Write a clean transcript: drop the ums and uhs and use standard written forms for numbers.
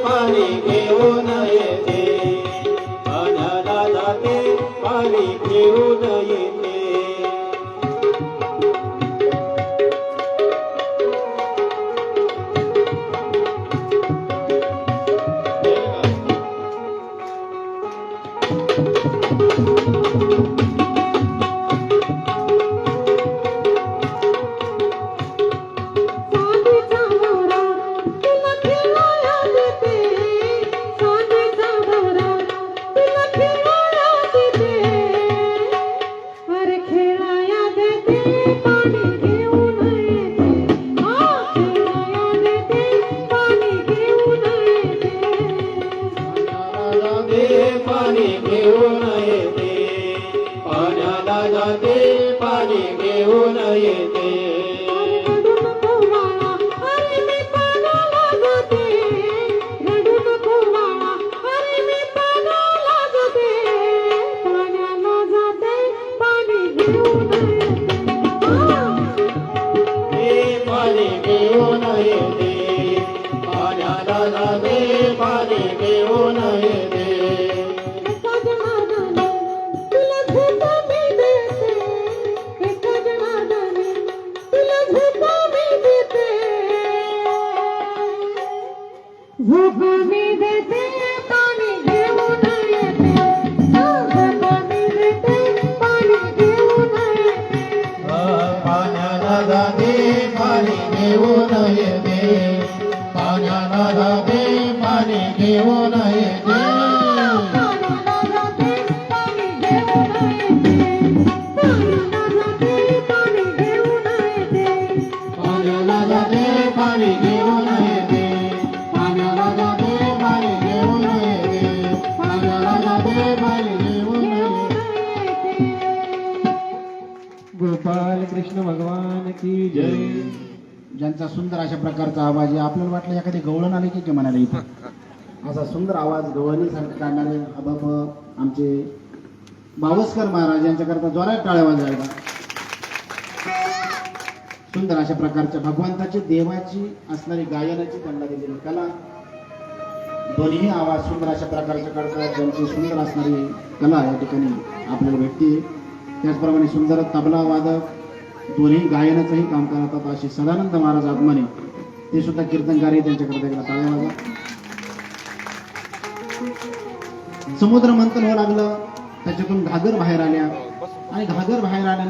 पाणी घेऊन येते, पाण्याला जाते पाणी घेऊन येते. पाणी घेऊन येते, पाण्याला जाते पाणी घेऊन येते. पाणी घेऊन येते, पाण्याला जाते पाणी घेऊन येते. झोप मी देते पाणी घेऊन येते, झोप मी देते पाणी घेऊन येते. पाण्याला जाते पाणी घेऊन येते, पाण्याला जाते पाणी घेऊन येते. पाण्याला जाते पाणी घेऊन येते, पाण्याला जाते पाणी घेऊन येते. पाण्याला जाते पाणी घेऊन येते, पाण्याला जाते पाणी घेऊन येते, पाण्याला जाते पाणी घेऊन येते. गोपाल कृष्ण भगवान की जय. ज्यांचा सुंदर अशा प्रकारचा आवाज आहे, आपल्याला वाटलं एखादी गवळण आली की म्हणाले इथं असा सुंदर आवाज गवळणीसारखं काढणारे अबाप आमचे बावस्कर महाराज यांच्याकरता जोरात टाळ्या वाजवायला. सुंदर अशा प्रकारच्या भगवंताची देवाची असणारी गायनाची त्यांना दिलेली कला, दोन्ही आवाज सुंदर अशा प्रकारच्या करतात. ज्यांची सुंदर असणारी कला या ठिकाणी आपल्याला भेटते. त्याचप्रमाणे सुंदर तबला वादक दोन्ही गायनाचंही काम करतात असे सदानंद महाराज आगमने, ते सुद्धा कीर्तनकारी, त्यांच्याकडे एकदा टाळ्या वाजवा. समुद्र मंथन होऊ लागलं, त्याच्यातून घागर बाहेर आल्या आणि घागर बाहेर आल्यानंतर